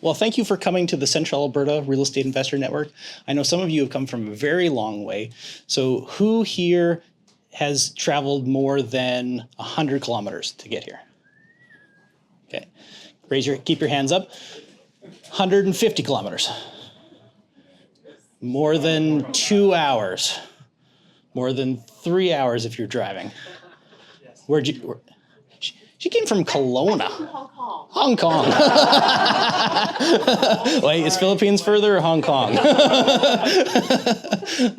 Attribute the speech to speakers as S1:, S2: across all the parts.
S1: Well, thank you for coming to the Central Alberta Real Estate Investor Network. I know some of you have come from a very long way. So who here has traveled more than 100 kilometers to get here? Okay, keep your hands up. 150 kilometers. More than 2 hours. More than 3 hours if you're driving. She came from Kelowna. Hong Kong. Wait, is Philippines further or Hong Kong?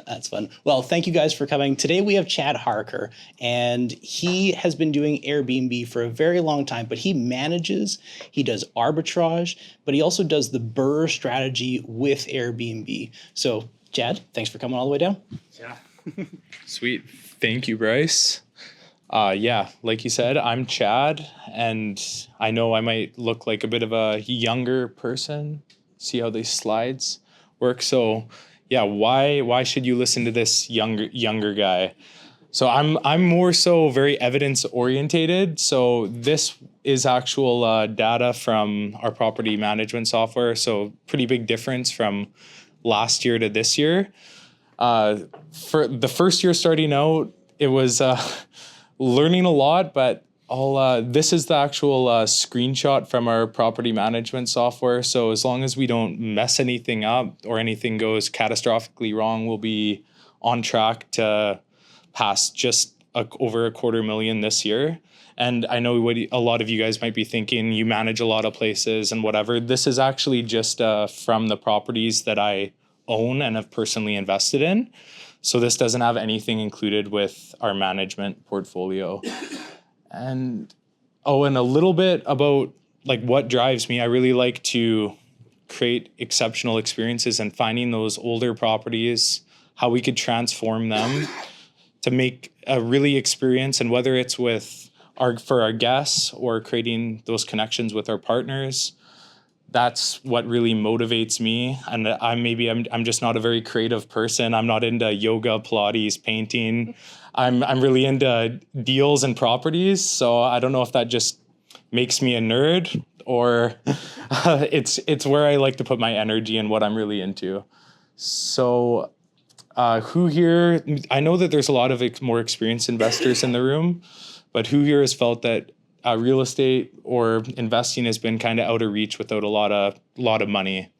S1: That's fun. Well, thank you guys for coming. Today we have Chad Harker, and he has been doing Airbnb for a very long time, but he manages, he does arbitrage, but he also does the BRRRR strategy with Airbnb. So, Chad, thanks for coming all the way down.
S2: Yeah. Sweet. Thank you, Bryce. Yeah, like you said, I'm Chad, and I know I might look like a bit of a younger person. See how these slides work? So, yeah, why should you listen to this younger guy? So I'm more so very evidence orientated. So this is actual data from our property management software. So pretty big difference from last year to this year. For the first year starting out, it was learning a lot, but this is the actual screenshot from our property management software. So as long as we don't mess anything up or anything goes catastrophically wrong, we'll be on track to pass just over $250,000 this year. And I know what a lot of you guys might be thinking, you manage a lot of places and whatever. This is actually just from the properties that I own and have personally invested in. So this doesn't have anything included with our management portfolio. And a little bit about like what drives me. I really like to create exceptional experiences and finding those older properties, how we could transform them to make a really experience, and whether it's for our guests or creating those connections with our partners. That's what really motivates me. And I'm just not a very creative person. I'm not into yoga, Pilates, painting. I'm really into deals and properties. So I don't know if that just makes me a nerd or it's where I like to put my energy and what I'm really into. So who here, I know that there's a lot of more experienced investors in the room, but who here has felt that real estate or investing has been kind of out of reach without a lot of money?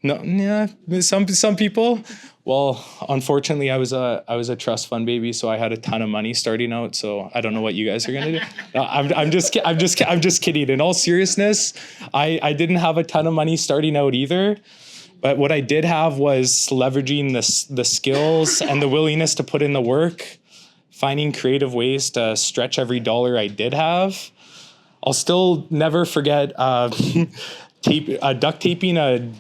S2: No, yeah, some people. Well, unfortunately, I was a trust fund baby, so I had a ton of money starting out. So I don't know what you guys are gonna do. No, I'm just kidding. In all seriousness, I didn't have a ton of money starting out either. But what I did have was leveraging the skills and the willingness to put in the work, finding creative ways to stretch every dollar I did have. I'll still never forget duct taping a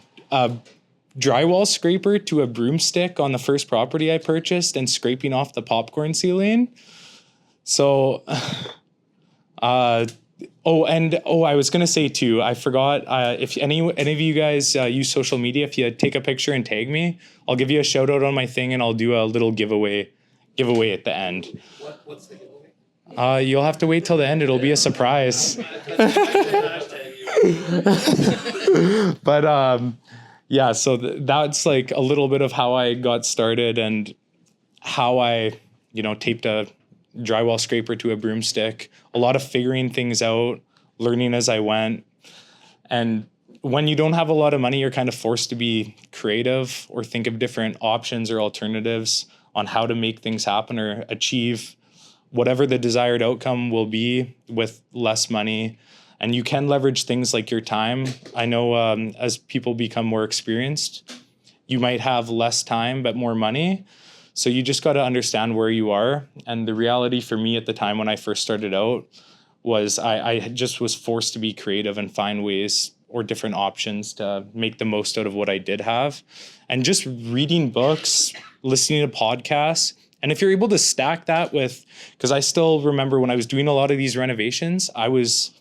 S2: drywall scraper to a broomstick on the first property I purchased and scraping off the popcorn ceiling. So, I was gonna say too, I forgot, if any of you guys use social media, if you take a picture and tag me, I'll give you a shout out on my thing and I'll do a little giveaway at the end.
S3: What's the giveaway?
S2: You'll have to wait till the end. It'll be a surprise. But yeah, so that's like a little bit of how I got started and how I, taped a drywall scraper to a broomstick. A lot of figuring things out, learning as I went. And when you don't have a lot of money, you're kind of forced to be creative or think of different options or alternatives on how to make things happen or achieve whatever the desired outcome will be with less money. And you can leverage things like your time. I know as people become more experienced, you might have less time but more money. So you just got to understand where you are. And the reality for me at the time when I first started out was I just was forced to be creative and find ways or different options to make the most out of what I did have. And just reading books, listening to podcasts. And if you're able to stack that with, because I still remember when I was doing a lot of these renovations, I was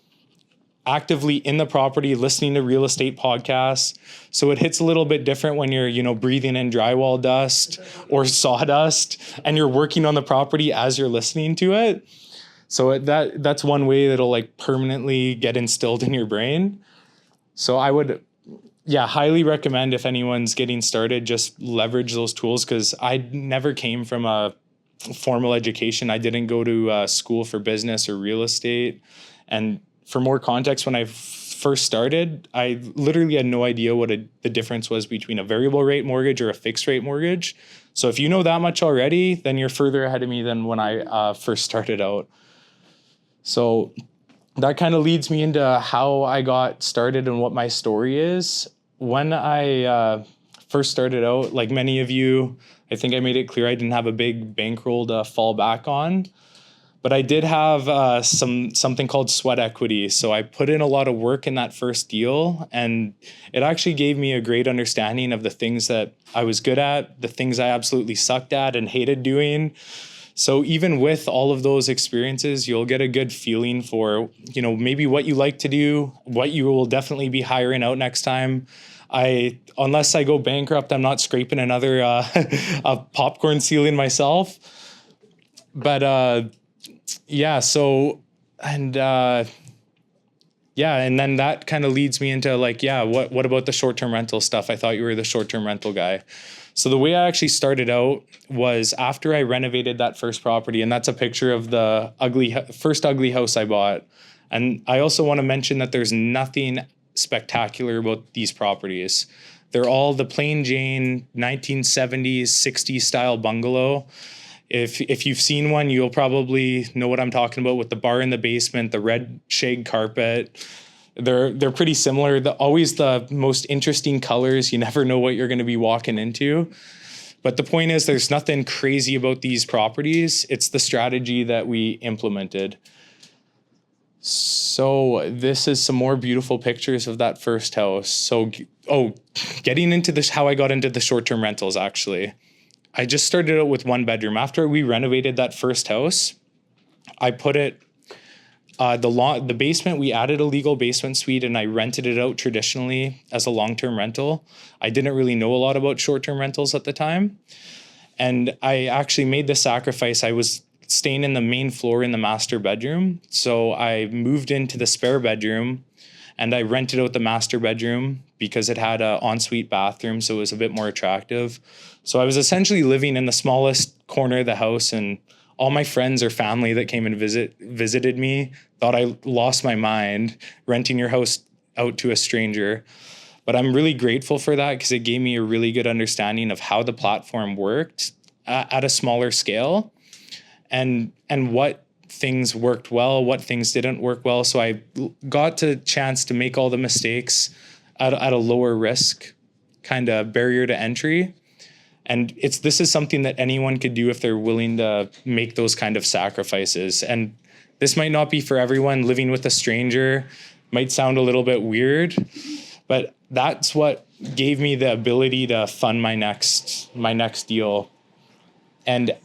S2: actively in the property listening to real estate podcasts. So it hits a little bit different when you're, breathing in drywall dust or sawdust and you're working on the property as you're listening to it. So that's one way that'll like permanently get instilled in your brain. So I would, yeah, highly recommend if anyone's getting started, just leverage those tools, because I never came from a formal education. I didn't go to school for business or real estate. And for more context, when I first started, I literally had no idea what the difference was between a variable rate mortgage or a fixed rate mortgage. So if you know that much already, then you're further ahead of me than when I first started out. So that kind of leads me into how I got started and what my story is. When I first started out, like many of you, I think I made it clear I didn't have a big bankroll to fall back on, but I did have something called sweat equity. So I put in a lot of work in that first deal, and it actually gave me a great understanding of the things that I was good at, the things I absolutely sucked at and hated doing. So even with all of those experiences, you'll get a good feeling for, maybe what you like to do, what you will definitely be hiring out next time. Unless I go bankrupt, I'm not scraping another a popcorn ceiling myself. But and then that kind of leads me into what about the short-term rental stuff? I thought you were the short-term rental guy. So the way I actually started out was after I renovated that first property, and that's a picture of the first ugly house I bought. And I also want to mention that there's nothing spectacular about these properties. They're all the plain Jane 1970s, 60s style bungalow. If you've seen one, you'll probably know what I'm talking about, with the bar in the basement, the red shag carpet. They're pretty similar. Always the most interesting colors. You never know what you're going to be walking into. But the point is, there's nothing crazy about these properties. It's the strategy that we implemented. So this is some more beautiful pictures of that first house. So, getting into this, how I got into the short-term rentals, actually. I just started out with one bedroom. After we renovated that first house, I put it, the basement, we added a legal basement suite, and I rented it out traditionally as a long-term rental. I didn't really know a lot about short-term rentals at the time. And I actually made the sacrifice. I was staying in the main floor in the master bedroom. So I moved into the spare bedroom, and I rented out the master bedroom because it had an ensuite bathroom, so it was a bit more attractive. So I was essentially living in the smallest corner of the house, and all my friends or family that came and visited me thought I lost my mind renting your house out to a stranger. But I'm really grateful for that, because it gave me a really good understanding of how the platform worked at a smaller scale, and what things worked well, what things didn't work well. So I got the chance to make all the mistakes at a lower risk kind of barrier to entry. And this is something that anyone could do if they're willing to make those kind of sacrifices. And this might not be for everyone. Living with a stranger might sound a little bit weird, but that's what gave me the ability to fund my next deal. And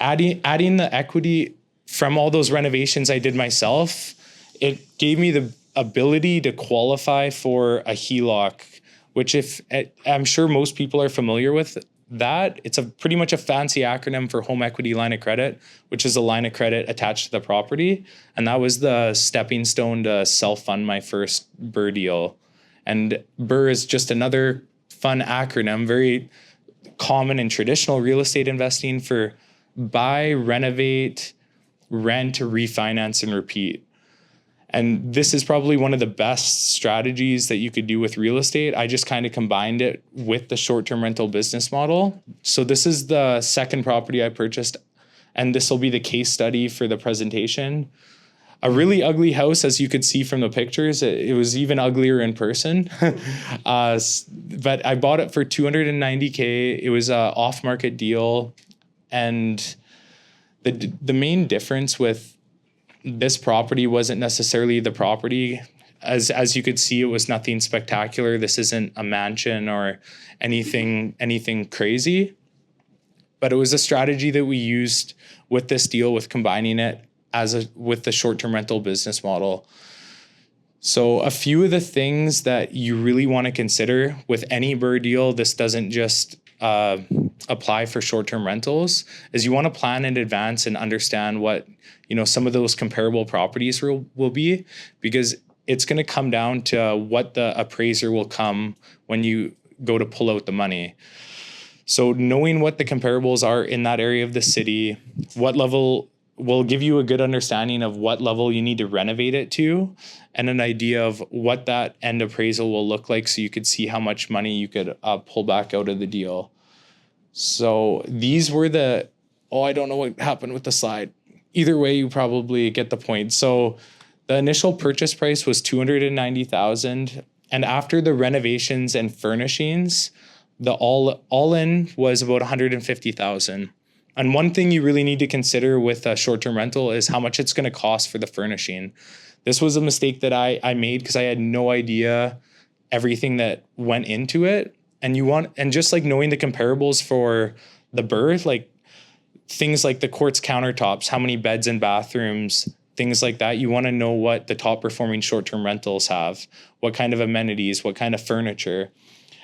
S2: adding the equity from all those renovations I did myself, it gave me the ability to qualify for a HELOC, which I'm sure most people are familiar with that. It's pretty much a fancy acronym for home equity line of credit, which is a line of credit attached to the property. And that was the stepping stone to self-fund my first BRRRR deal. And BRRRR is just another fun acronym, very common in traditional real estate investing, for buy, renovate, rent, refinance, and repeat. And this is probably one of the best strategies that you could do with real estate. I just kind of combined it with the short-term rental business model. So this is the second property I purchased, and this will be the case study for the presentation. A really ugly house, as you could see from the pictures. It was even uglier in person. But I bought it for $290K. It was an off-market deal. And the main difference with this property wasn't necessarily the property. As you could see, it was nothing spectacular. This isn't a mansion or anything crazy. But it was a strategy that we used with this deal, with combining it with the short-term rental business model. So a few of the things that you really want to consider with any BRRRR deal, this doesn't just apply for short-term rentals, is you want to plan in advance and understand what some of those comparable properties will be, because it's going to come down to what the appraiser will come when you go to pull out the money. So knowing what the comparables are in that area of the city, what level will give you a good understanding of what level you need to renovate it to, and an idea of what that end appraisal will look like, so you could see how much money you could pull back out of the deal. So these were I don't know what happened with the slide. Either way, you probably get the point. So the initial purchase price was $290,000, and after the renovations and furnishings, the all in was about $150,000. And one thing you really need to consider with a short-term rental is how much it's going to cost for the furnishing. This was a mistake that I made because I had no idea everything that went into it. And just like knowing the comparables for the BRRRR, like things like the quartz countertops, how many beds and bathrooms, things like that. You want to know what the top performing short-term rentals have, what kind of amenities, what kind of furniture,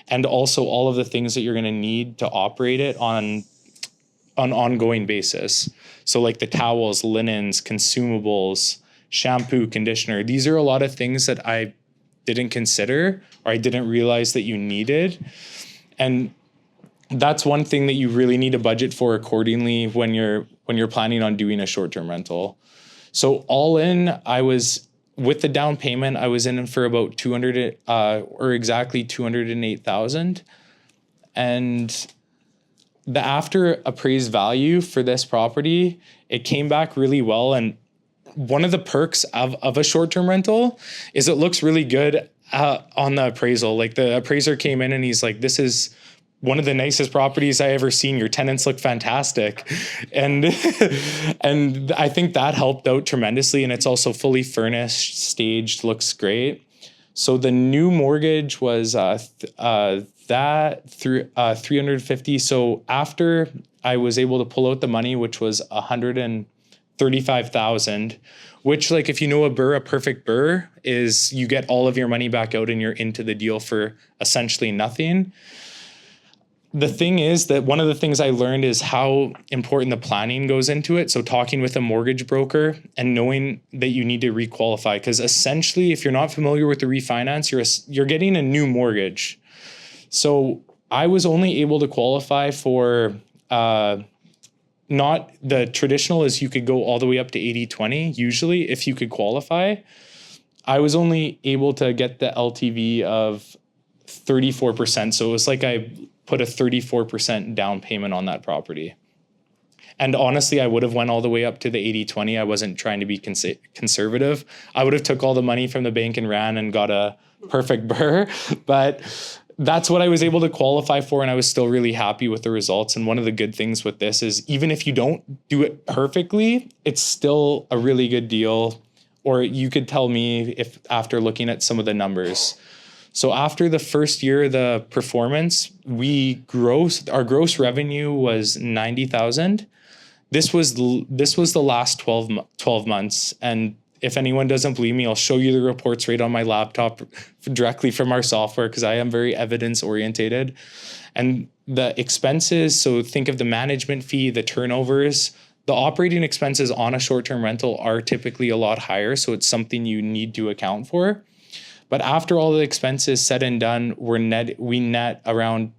S2: and also all of the things that you're going to need to operate it on an ongoing basis. So like the towels, linens, consumables, shampoo, conditioner. These are a lot of things that I didn't consider, or I didn't realize that you needed. And that's one thing that you really need to budget for accordingly when you're planning on doing a short-term rental. So all in, with the down payment, I was in for about exactly $208,000. And the after appraised value for this property, it came back really well. And one of the perks of a short-term rental is it looks really good on the appraisal. Like the appraiser came in and he's like, this is one of the nicest properties I ever seen. Your tenants look fantastic. And and I think that helped out tremendously. And it's also fully furnished, staged, looks great. So the new mortgage was $350. So after I was able to pull out the money, which was $135,000, which, like, if you know a perfect BRRRR is you get all of your money back out and you're into the deal for essentially nothing. The thing is that one of the things I learned is how important the planning goes into it. So talking with a mortgage broker and knowing that you need to requalify, because essentially, if you're not familiar with the refinance, you're getting a new mortgage. So I was only able to qualify for not the traditional is you could go all the way up to 80-20. Usually, if you could qualify, I was only able to get the LTV of 34%. So it was like I put a 34% down payment on that property. And honestly, I would have went all the way up to the 80-20. I wasn't trying to be conservative. I would have took all the money from the bank and ran and got a perfect BRRRR. But that's what I was able to qualify for. And I was still really happy with the results. And one of the good things with this is even if you don't do it perfectly, it's still a really good deal. Or you could tell me if after looking at some of the numbers. So after the first year, the performance, our gross revenue was $90,000. This was the last 12 months. And if anyone doesn't believe me, I'll show you the reports right on my laptop directly from our software, because I am very evidence orientated. And the expenses, so think of the management fee, the turnovers, the operating expenses on a short-term rental are typically a lot higher. So it's something you need to account for. But after all the expenses said and done, we net around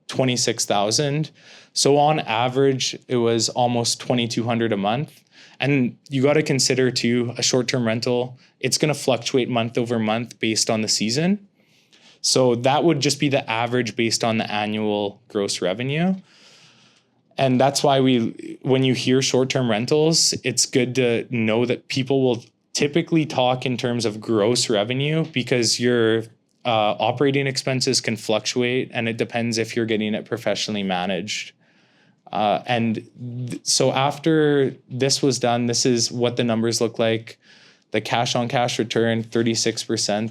S2: $26,000. So on average, it was almost $2,200 a month. And you got to consider too, a short-term rental, it's going to fluctuate month over month based on the season. So that would just be the average based on the annual gross revenue. And that's why when you hear short-term rentals, it's good to know that people will typically talk in terms of gross revenue, because your operating expenses can fluctuate, and it depends if you're getting it professionally managed. So after this was done, this is what the numbers look like. The cash on cash return, 36%.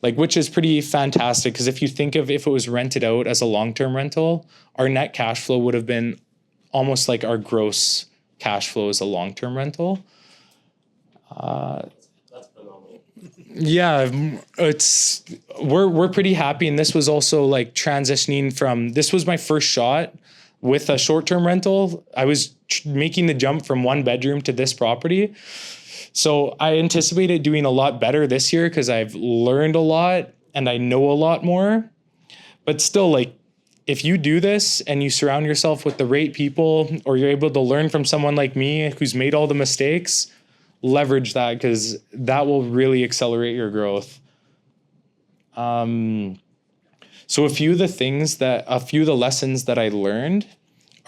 S2: Which is pretty fantastic, because if you think of if it was rented out as a long-term rental, our net cash flow would have been almost like our gross cash flow as a long-term rental.
S3: That's phenomenal.
S2: Yeah, we're pretty happy. And this was also like transitioning from, this was my first shot with a short-term rental. I was making the jump from one bedroom to this property. So I anticipated doing a lot better this year because I've learned a lot and I know a lot more. But still, like, if you do this and you surround yourself with the right people, or you're able to learn from someone like me who's made all the mistakes, leverage that, because that will really accelerate your growth. So a few of the lessons that I learned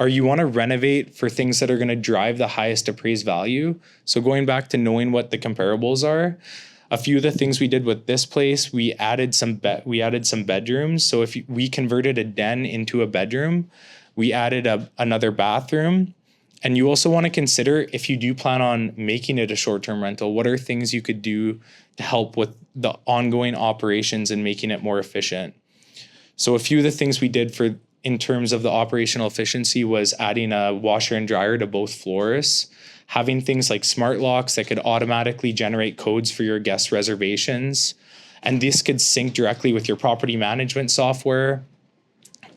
S2: are you want to renovate for things that are going to drive the highest appraised value. So going back to knowing what the comparables are, a few of the things we did with this place, we added some bedrooms. So if we converted a den into a bedroom, we added another bathroom. And you also want to consider, if you do plan on making it a short-term rental, what are things you could do to help with the ongoing operations and making it more efficient. So a few of the things we did in terms of the operational efficiency was adding a washer and dryer to both floors, having things like smart locks that could automatically generate codes for your guest reservations. And this could sync directly with your property management software.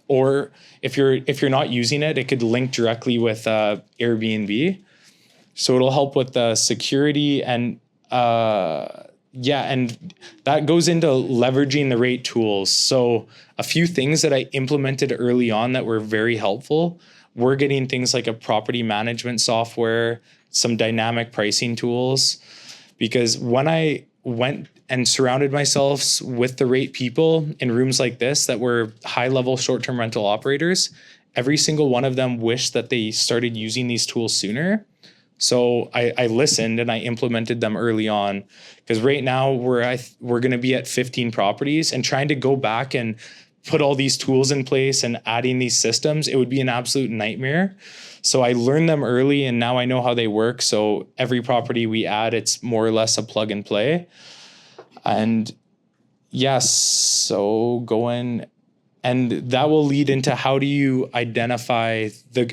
S2: Or if you're not using it, it could link directly with Airbnb. So it'll help with the security and and that goes into leveraging the right tools. So a few things that I implemented early on that were very helpful, we're getting things like a property management software, some dynamic pricing tools, because when I went and surrounded myself with the right people in rooms like this that were high-level short-term rental operators, every single one of them wished that they started using these tools sooner. So I listened and I implemented them early on, because right now we're going to be at 15 properties, and trying to go back and put all these tools in place and adding these systems, it would be an absolute nightmare. So I learned them early and now I know how they work. So every property we add, it's more or less a plug and play. And yes, and that will lead into how do you identify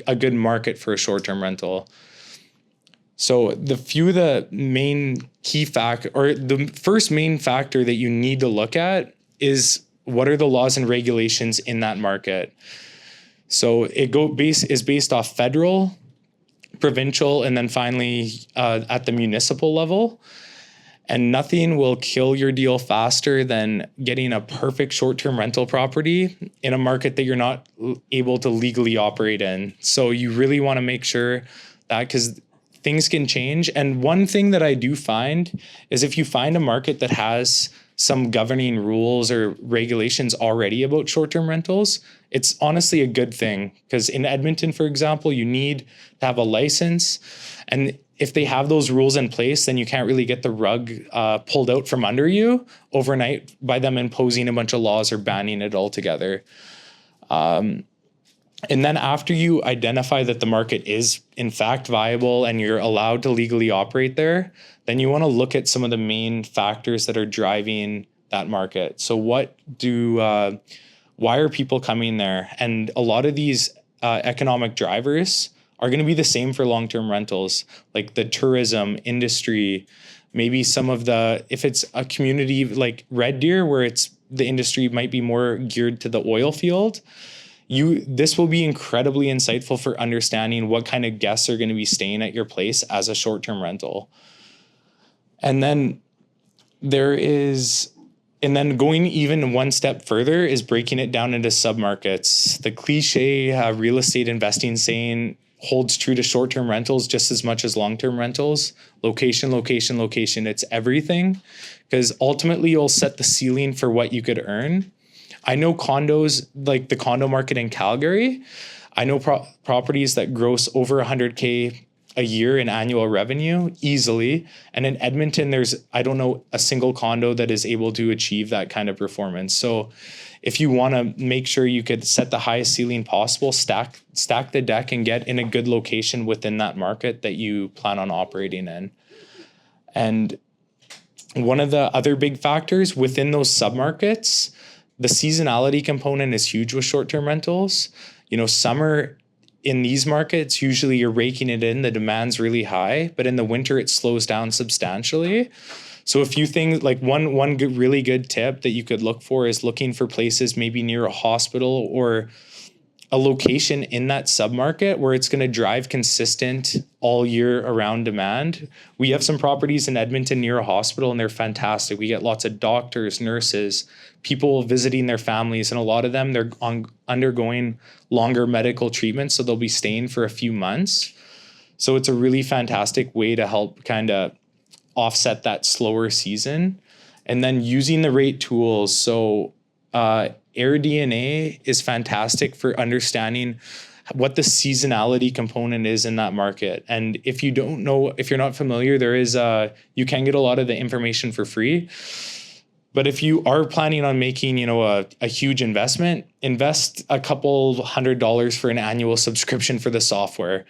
S2: a good market for a short-term rental. So the main key factor, or the first main factor that you need to look at is, what are the laws and regulations in that market? So is based off federal, provincial, and then finally at the municipal level. And nothing will kill your deal faster than getting a perfect short-term rental property in a market that you're not able to legally operate in. So you really want to make sure that, because things can change. And one thing that I do find is, if you find a market that has some governing rules or regulations already about short-term rentals, it's honestly a good thing. Because in Edmonton, for example, you need to have a license. And if they have those rules in place, then you can't really get the rug pulled out from under you overnight by them imposing a bunch of laws or banning it altogether. And then after you identify that the market is in fact viable and you're allowed to legally operate there, then you want to look at some of the main factors that are driving that market. So why are people coming there? And a lot of these economic drivers are going to be the same for long-term rentals, like the tourism industry, maybe if it's a community like Red Deer, where the industry might be more geared to the oil field. This will be incredibly insightful for understanding what kind of guests are going to be staying at your place as a short-term rental. And then going even one step further is breaking it down into submarkets. The cliche real estate investing saying holds true to short-term rentals just as much as long-term rentals. Location, location, location. It's everything, because ultimately you'll set the ceiling for what you could earn. I know condos, like the condo market in Calgary. I know properties that gross over $100K a year in annual revenue easily. And in Edmonton, I don't know a single condo that is able to achieve that kind of performance. So if you want to make sure you could set the highest ceiling possible, stack the deck and get in a good location within that market that you plan on operating in. And one of the other big factors within those submarkets, the seasonality component is huge with short-term rentals. Summer in these markets, usually you're raking it in, the demand's really high, but in the winter it slows down substantially. So a few things, like one really good tip that you could look for is looking for places maybe near a hospital or a location in that submarket where it's going to drive consistent all year around demand. We have some properties in Edmonton near a hospital and they're fantastic. We get lots of doctors, nurses, people visiting their families, and a lot of them, they're undergoing longer medical treatment, so they'll be staying for a few months. So it's a really fantastic way to help kind of offset that slower season. And then using the rate tools. So AirDNA is fantastic for understanding what the seasonality component is in that market. And if you don't know, if you're not familiar, there is you can get a lot of the information for free. But if you are planning on making, a huge investment, invest a couple $100 for an annual subscription for the software.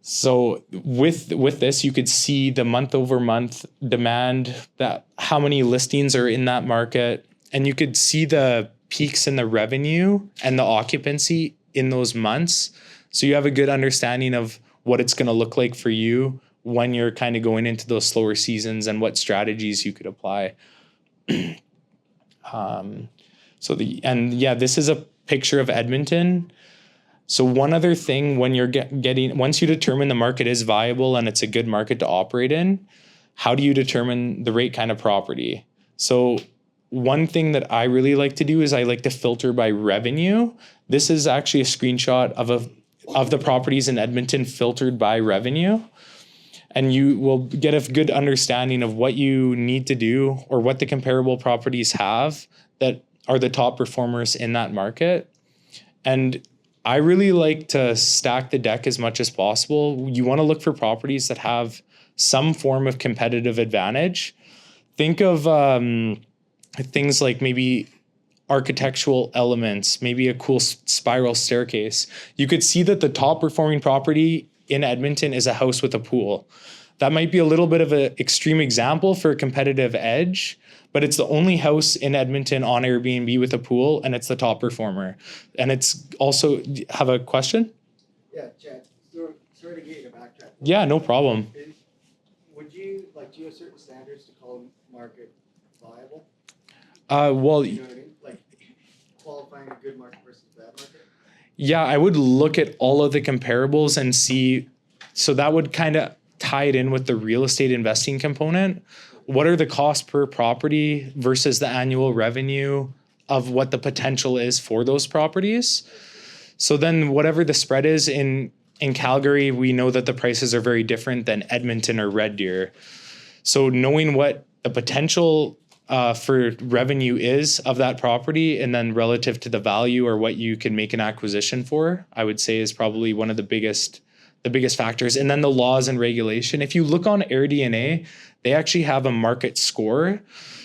S2: So with this, you could see the month over month demand, that how many listings are in that market, and you could see the peaks in the revenue and the occupancy in those months. So you have a good understanding of what it's going to look like for you when you're kind of going into those slower seasons and what strategies you could apply. This is a picture of Edmonton. So one other thing, when you're once you determine the market is viable and it's a good market to operate in, how do you determine the right kind of property? So one thing that I really like to do is I like to filter by revenue. This is actually a screenshot of the properties in Edmonton filtered by revenue. And you will get a good understanding of what you need to do or what the comparable properties have that are the top performers in that market. And I really like to stack the deck as much as possible. You want to look for properties that have some form of competitive advantage. Think of things like maybe architectural elements, maybe a cool spiral staircase. You could see that the top performing property in Edmonton is a house with a pool. That might be a little bit of an extreme example for a competitive edge, but it's the only house in Edmonton on Airbnb with a pool, and it's the top performer. And it's also, have a question?
S4: Yeah, Chad, sorry to get you to backtrack.
S2: Yeah, no problem.
S4: Would you, do you have certain standards to call a market viable?
S2: Well,
S4: You know what I mean? Like qualifying a good market versus bad market?
S2: yeah, I would look at all of the comparables and see, so that would kind of tie it in with the real estate investing component. What are the costs per property versus the annual revenue of what the potential is for those properties? So then whatever the spread is in Calgary, we know that the prices are very different than Edmonton or Red Deer. So knowing what the potential for revenue is of that property and then relative to the value or what you can make an acquisition for, I would say is probably one of the biggest factors. And then the laws and regulation. If you look on AirDNA, they actually have a market score.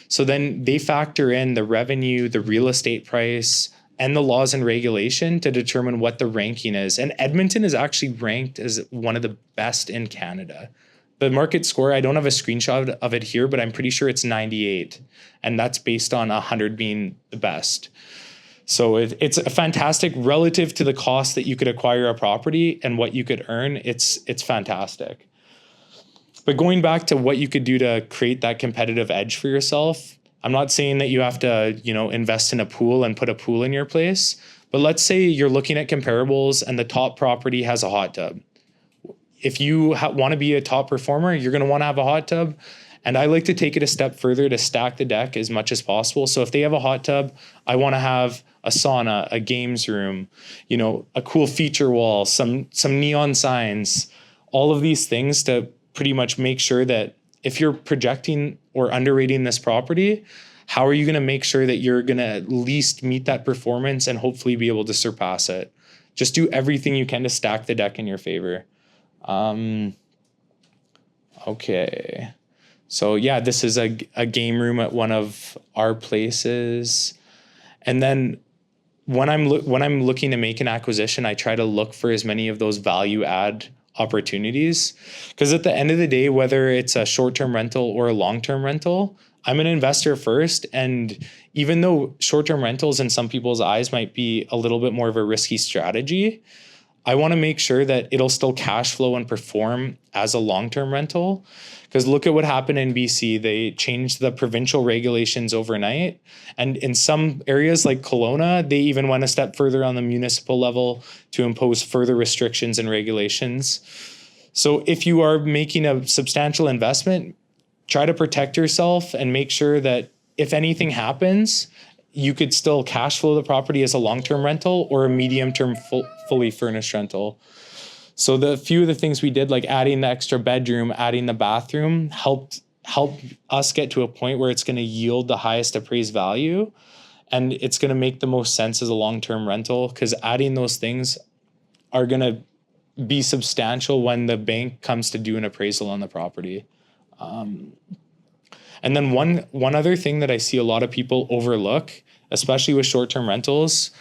S2: So then they factor in the revenue, the real estate price, and the laws and regulation to determine what the ranking is. And Edmonton is actually ranked as one of the best in Canada. The market score, I don't have a screenshot of it here, but I'm pretty sure it's 98. And that's based on 100 being the best. So it's a fantastic relative to the cost that you could acquire a property and what you could earn. It's fantastic. But going back to what you could do to create that competitive edge for yourself, I'm not saying that you have to, invest in a pool and put a pool in your place. But let's say you're looking at comparables and the top property has a hot tub. If you want to be a top performer, you're going to want to have a hot tub. And I like to take it a step further to stack the deck as much as possible. So if they have a hot tub, I want to have a sauna, a games room, a cool feature wall, some neon signs, all of these things to pretty much make sure that if you're projecting or underrating this property, how are you going to make sure that you're going to at least meet that performance and hopefully be able to surpass it? Just do everything you can to stack the deck in your favor. Okay. So yeah, this is a game room at one of our places. And then when I'm looking to make an acquisition, I try to look for as many of those value add opportunities. Because at the end of the day, whether it's a short-term rental or a long-term rental, I'm an investor first. And even though short-term rentals in some people's eyes might be a little bit more of a risky strategy, I want to make sure that it'll still cash flow and perform as a long-term rental. Because look at what happened in BC. They changed the provincial regulations overnight. And in some areas like Kelowna, they even went a step further on the municipal level to impose further restrictions and regulations. So if you are making a substantial investment, try to protect yourself and make sure that if anything happens, you could still cash flow the property as a long-term rental or a medium-term fully furnished rental. So the few of the things we did, like adding the extra bedroom, adding the bathroom, helped us get to a point where it's going to yield the highest appraised value, and it's going to make the most sense as a long-term rental, because adding those things are going to be substantial when the bank comes to do an appraisal on the property. And then one other thing that I see a lot of people overlook, especially with short-term rentals,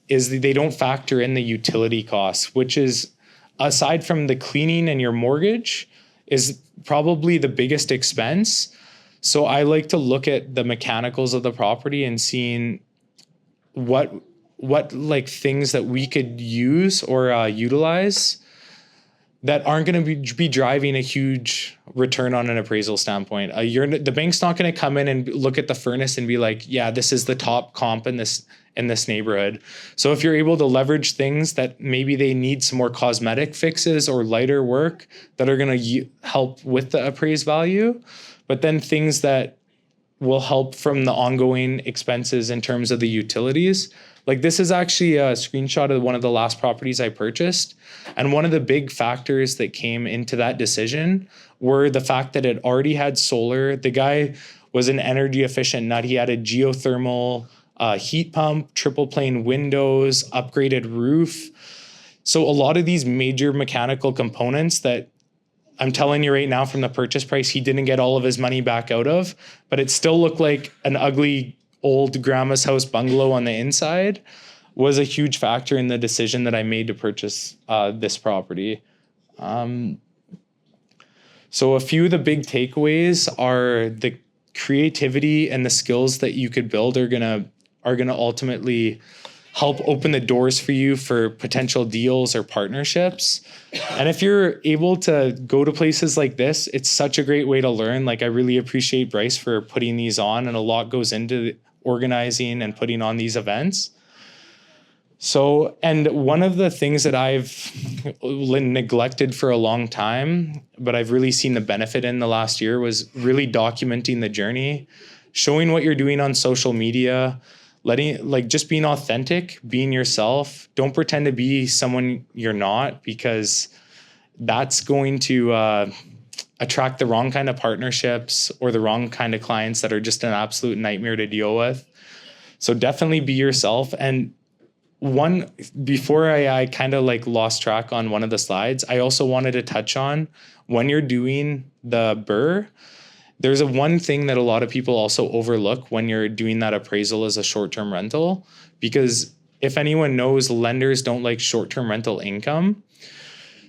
S2: is they don't factor in the utility costs, which is, aside from the cleaning and your mortgage, is probably the biggest expense. So I like to look at the mechanicals of the property and seeing what like things that we could use or utilize that aren't going to be driving a huge return on an appraisal standpoint. The bank's not going to come in and look at the furnace and be like, yeah, this is the top comp in this neighborhood. So if you're able to leverage things that maybe they need some more cosmetic fixes or lighter work that are going to help with the appraised value, but then things that will help from the ongoing expenses in terms of the utilities. Like this is actually a screenshot of one of the last properties I purchased. And one of the big factors that came into that decision were the fact that it already had solar. The guy was an energy efficient nut. He had a geothermal heat pump, triple pane windows, upgraded roof. So a lot of these major mechanical components that I'm telling you right now from the purchase price, he didn't get all of his money back out of, but it still looked like an ugly old grandma's house bungalow on the inside, was a huge factor in the decision that I made to purchase this property. So a few of the big takeaways are the creativity and the skills that you could build are gonna ultimately help open the doors for you for potential deals or partnerships. And if you're able to go to places like this, it's such a great way to learn. Like I really appreciate Bryce for putting these on, and a lot goes into organizing and putting on these events. So, and one of the things that I've neglected for a long time, but I've really seen the benefit in the last year, was really documenting the journey, showing what you're doing on social media, just being authentic, being yourself. Don't pretend to be someone you're not, because that's going to attract the wrong kind of partnerships or the wrong kind of clients that are just an absolute nightmare to deal with. So definitely be yourself. And before I kind of like lost track on one of the slides, I also wanted to touch on, when you're doing the BRRRR, there's one thing that a lot of people also overlook when you're doing that appraisal as a short-term rental, because if anyone knows, lenders don't like short-term rental income.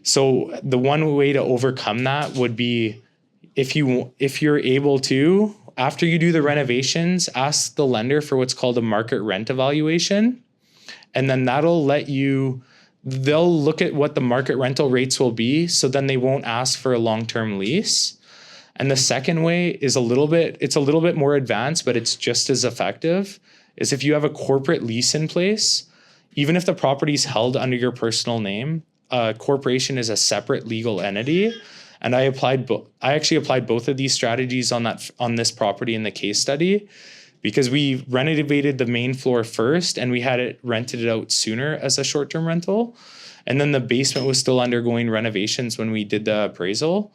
S2: So the one way to overcome that would be, if you're able to, after you do the renovations, ask the lender for what's called a market rent evaluation. And then they'll look at what the market rental rates will be. So then they won't ask for a long-term lease. And the second way is it's a little bit more advanced, but it's just as effective, is if you have a corporate lease in place, even if the property is held under your personal name, a corporation is a separate legal entity. And I actually applied both of these strategies on this property in the case study, because we renovated the main floor first and we had it rented out sooner as a short-term rental. And then the basement was still undergoing renovations when we did the appraisal.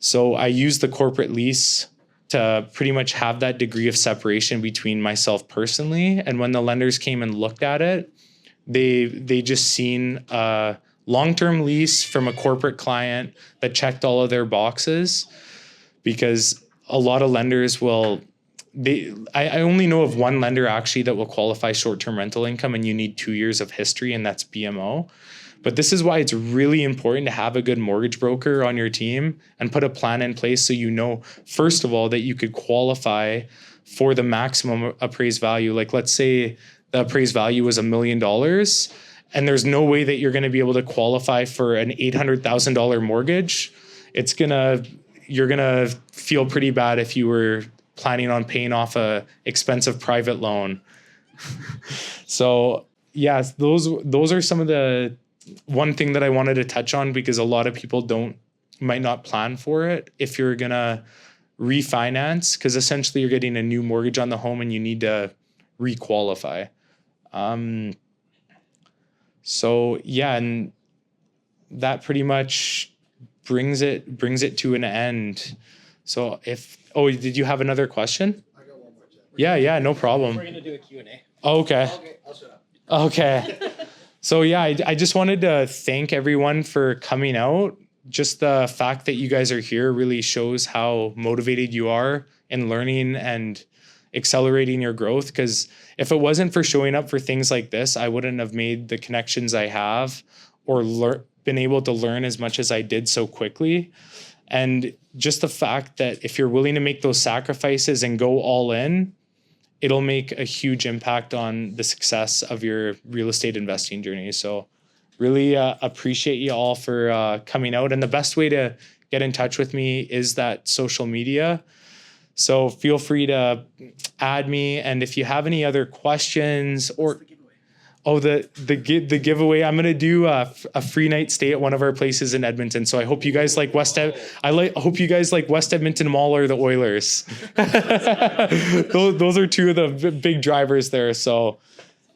S2: So I used the corporate lease to pretty much have that degree of separation between myself personally. And when the lenders came and looked at it, they just seen a long-term lease from a corporate client that checked all of their boxes, because a lot of lenders I only know of one lender actually that will qualify short-term rental income, and you need 2 years of history, and that's BMO. But this is why it's really important to have a good mortgage broker on your team and put a plan in place, so you know, first of all, that you could qualify for the maximum appraised value. Like let's say the appraised value was $1 million and there's no way that you're going to be able to qualify for an $800,000 mortgage, you're going to feel pretty bad if you were planning on paying off a expensive private loan. So yeah, those are some of the one thing that I wanted to touch on, because a lot of people might not plan for it if you're going to refinance, because essentially you're getting a new mortgage on the home and you need to requalify. So yeah, and that pretty much brings it to an end. So did you have another question?
S4: I got one more, Chad.
S2: Yeah, no problem.
S1: We're gonna do a Q&A.
S2: Okay.
S4: Okay, I'll shut up.
S2: Okay. So yeah, I just wanted to thank everyone for coming out. Just the fact that you guys are here really shows how motivated you are in learning and accelerating your growth. Because if it wasn't for showing up for things like this, I wouldn't have made the connections I have or been able to learn as much as I did so quickly. And just the fact that if you're willing to make those sacrifices and go all in, it'll make a huge impact on the success of your real estate investing journey. So really appreciate you all for coming out. And the best way to get in touch with me is that social media. So feel free to add me. And if you have any other questions or the giveaway, I'm gonna do a free night stay at one of our places in Edmonton. So I hope you guys like hope you guys like West Edmonton Mall or the Oilers. those are two of the big drivers there. So